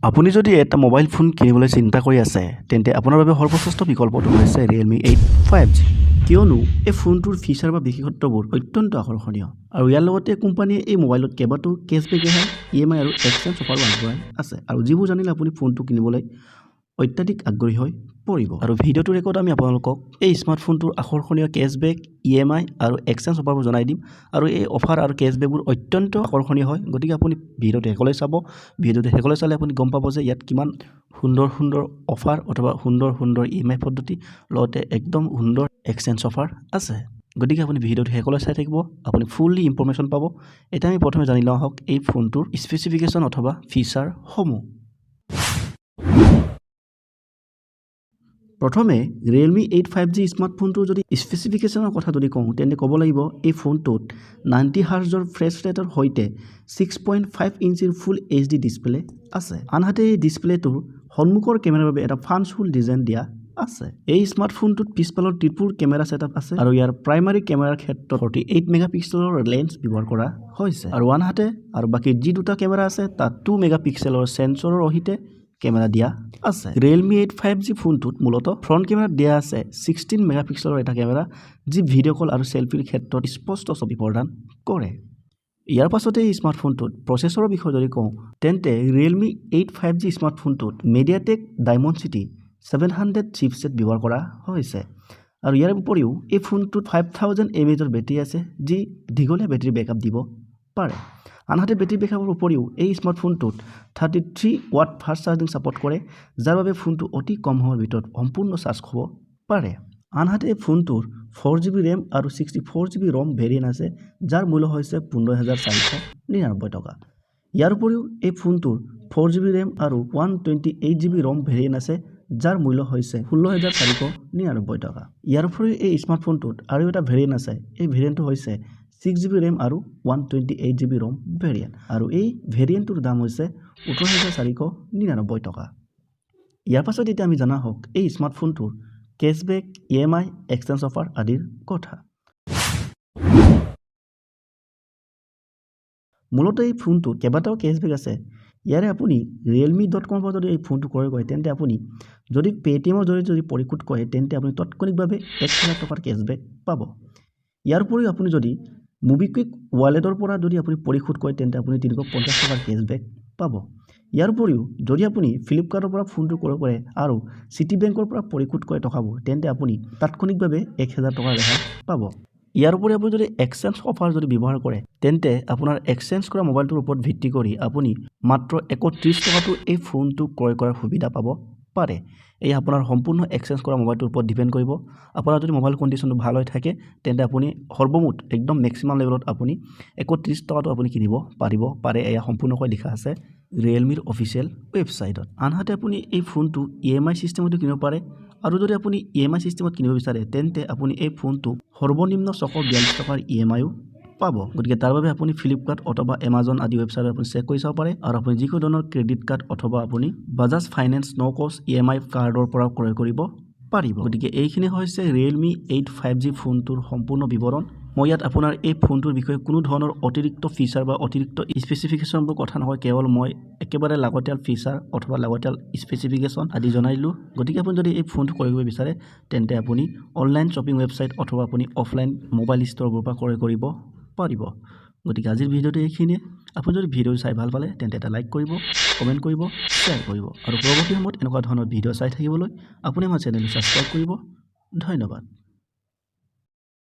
আপুনি যদি এটা মোবাইল ফোন কিনিবলৈ চিন্তা কৰি আছে তেন্তে আপোনাৰ বাবে সৰ্বশ্ৰেষ্ঠ বিকল্পটো হৈছে realme 8 5G কিয়নো এই ফোনটোৰ ফিচাৰ বা বিশেষত্ববোৰ অত্যন্ত আকৰ্ষণীয় আৰু ইয়াৰ লগতে কোম্পানীয়ে এই মোবাইলত কেইবাটাও কেছবেক ৰেহাই EMI আৰু এক্সচেঞ্জ অফাৰ আগবঢ়াই আছে আৰু যিবোৰ জানিলে আপুনি ফোনটো কিনিবলৈ অত্যাধিক আগ্ৰহী হৈ পৰিব আৰু ভিডিঅ'টো ৰেকৰ্ড আমি আপোনালোকক এই স্মাৰ্টফোনটোৰ আকৰ্ষণীয় কেছবেক EMI আৰু এক্সচেঞ্জ অফাৰবোৰ জনাই দিম আৰু এই অফাৰ আৰু কেছবেকবোৰ অত্যন্ত আকৰ্ষণীয় হয় গতিকে আপুনি ভিডিঅ'টো শেষলৈ চাব ভিডিঅ'টো শেষলৈ চালে আপুনি গম পাব যে ইয়াত কিমান সুন্দৰ অফাৰ অথবা সুন্দৰ EMI পদ্ধতি লগতে একদম সুন্দৰ এক্সচেঞ্জ অফাৰ আছে গতিকে আপুনি ভিডিঅ'টো শেষলৈ চাই থাকিব আপুনি ফুললি ইনফৰমেশ্যন পাব এটা আমি প্ৰথমে জানি লওঁ হওক এই ফোনটোৰ স্পেচিফিকেশ্যন অথবা ফিচাৰ সমূহ প্ৰথমে realme 8 5G স্মাৰ্টফোনটোৰ যদি স্পেচিফিকেশ্যনৰ কথা যদি কওঁ তেন্তে ক'ব লাগিব এই ফোনটোত 90 হাৰ্জৰ ফ্ৰেছ ৰেটৰ সৈতে 6.5 ইঞ্চিৰ ফুল HD ডিসপ্লে আছে আনহাতে এই ডিসপ্লেটোৰ সন্মুখৰ কেমেৰাৰ বাবে এটা ফানফুল ডিজাইন দিয়া আছে এই স্মাৰ্টফোনটোত পিছফালৰ ত্ৰিপুৰ কেমেৰা সেটআপ আছে আৰু ইয়াৰ প্ৰাইমাৰী কেমেৰাৰ ক্ষেত্ৰত 48 মেগাপিক্সেলৰ লেন্স ব্যৱহাৰ কৰা হৈছে আৰু আনহাতে আৰু বাকি যি দুটা কেমেৰা আছে তাত 2 মেগাপিক্সেলৰ সেন্সৰৰ সহিতে কেমেৰা দিয়া আছে realme 8 5G ফোনটোত মূলত ফ্ৰন্ট কেমেৰা দিয়া আছে 16 মেগাপিক্সেলৰ এটা কেমেৰা যি ভিডিঅ' কল আৰু সেলফিৰ ক্ষেত্ৰত স্পষ্ট ছবি প্ৰদান কৰে ইয়াৰ পাছতে এই স্মাৰ্টফোনটোত প্ৰচেছৰৰ বিষয়ে যদি কওঁ তেন্তে realme 8 5G স্মাৰ্টফোনটোত MediaTek Dimensity 700 chipset ব্যৱহাৰ কৰা হৈছে আৰু ইয়াৰ উপৰিও এই ফোনটোত 5000 mAhৰ বেটাৰী আছে যি দীঘলীয়া বেটাৰী বেকআপ দিব পাৰে আনহাতে বেটাৰী বেকআপৰ উপৰিও এই স্মাৰ্টফোনটোত 33 ওয়াট ফাষ্ট চাৰ্জিং সাপোৰ্ট কৰে যাৰ বাবে ফোনটো অতি কম সময়ৰ ভিতৰত সম্পূৰ্ণ চাৰ্জ হ'ব পাৰে আনহাতে এই ফোনটোৰ 4GB RAM আৰু 64GB ROM ভেৰিয়েণ্ট আছে যাৰ মূল্য হৈছে 15499 টকা ইয়াৰ উপৰিও এই ফোনটোৰ 4GB RAM আৰু 128GB ROM ভেৰিয়েণ্ট আছে যাৰ মূল্য হৈছে 16499 টকা ইয়াৰ উপৰিও এই স্মাৰ্টফোনটোত আৰু এটা ভেৰিয়েণ্ট আছে এই ভেৰিয়েণ্টটো হৈছে 6GB RAM আৰু 128GB ROM ভেৰিয়েণ্ট আৰু এই ভেৰিয়েণ্টৰ দাম হৈছে 18499 টকা ইয়াৰ পাছত এতিয়া আমি জানা হওক এই স্মাৰ্টফোনটোৰ কেছবেক EMI এক্সচেঞ্জ অফাৰ আদিৰ কথা মূলত এই ফোনটোত কেইবাটাও কেছবেক আছে ইয়াৰে আপুনি realme.com পৰা যদি এই ফোনটো ক্ৰয় কৰে তেন্তে আপুনি যদি পেটিএমৰ জৰিয়তে যদি পৰিশোধ কৰে তেন্তে আপুনি তৎক্ষণিকভাৱে 1000 টকাৰ কেছবেক পাব ইয়াৰ উপৰিও আপুনি যদি মোবিকুইক ওয়ালেটৰ পৰা যদি আপুনি পৰিশোধ কৰে তেন্তে আপুনি 350 টকাৰ কেছবেক পাব ইয়াৰ উপৰিও যদি আপুনি ফ্লিপকাৰ্টৰ পৰা ফোনটো ক্ৰয় কৰে আৰু সিটি বেংকৰ পৰা পৰিশোধ কৰে টকাবোৰ তেন্তে আপুনি তাৎক্ষণিকভাৱে 1000 টকাৰ ৰেহাই পাব ইয়াৰ উপৰি আপুনি যদি এক্সচেঞ্জ অফাৰ যদি ব্যৱহাৰ কৰে তেন্তে আপোনাৰ এক্সচেঞ্জ কৰা মোবাইলটোৰ ওপৰত ভিত্তি কৰি আপুনি মাত্ৰ 31 টকাটো এই ফোনটো ক্ৰয় কৰাৰ সুবিধা পাব পাৰে এই আপোনাৰ সম্পূৰ্ণ এক্সচেঞ্জ কৰা মোবাইলটোৰ ওপৰত ডিপেন্ড কৰিব আপোনাৰ যদি মোবাইল কণ্ডিশ্যনটো ভাল হৈ থাকে তেন্তে আপুনি সৰ্বমুঠ একদম ম্যাক্সিমাম লেভেলত আপুনি 31 টকাটো আপুনি কিনিব পাৰে এয়া সম্পূৰ্ণকৈ লিখা আছে realme অফিচিয়েল ৱেবছাইটত আনহাতে আপুনি এই ফোনটো EMI সিস্টেমতো কিনিব পাৰে আৰু যদি আপুনি EMI সিস্টেমত কিনিব বিচাৰে তেন্তে আপুনি এই ফোনটো সৰ্বনিম্ন 642 টকাৰ EMI পাব গতিকে তাৰ বাবে আপুনি ফ্লিপকাৰ্ট অথবা Amazon আদি ৱেবছাইটত আপুনি চেক কৰি চাব পাৰে আৰু আপুনি যিকোনো ধৰণৰ ক্ৰেডিট কাৰ্ড অথবা আপুনি বাজাজ ফাইনেন্স নো কষ্ট EMI কাৰ্ডৰ পৰা ক্ৰয় কৰিব পাৰিব গতিকে এইখিনি হৈছে realme 8 5G ফোনটোৰ সম্পূৰ্ণ বিৱৰণ মই ইয়াত আপোনাৰ এই ফোনটোৰ বিষয়ে কোনো ধৰণৰ অতিৰিক্ত ফিচাৰ বা অতিৰিক্ত স্পেচিফিকেশ্যনবোৰ কথা নহয় কেৱল মই একেবাৰে লাগতিয়াল ফিচাৰ অথবা লাগতিয়াল স্পেচিফিকেশ্যন আদি জনাইলো গতিকে আপুনি যদি এই ফোনটো ক্ৰয় কৰিব বিচাৰে তেন্তে আপুনি অনলাইন শ্বপিং ৱেবছাইট অথবা আপুনি অফলাইন মোবাইল ষ্টৰবোৰ পৰা ক্ৰয় কৰিব পাৰিব গতিকে আজিৰ ভিডিঅ'টো এইখিনিয়ে আপুনি যদি ভিডিঅ' চাই ভাল পালে তেন্তে এটা লাইক কৰিব কমেন্ট কৰিব শ্বেয়াৰ কৰিব আৰু পৰৱৰ্তী সময়ত এনেকুৱা ধৰণৰ ভিডিঅ' চাই থাকিবলৈ আপুনি আমাৰ চেনেলটো সাবস্ক্ৰাইব কৰিব ধন্যবাদ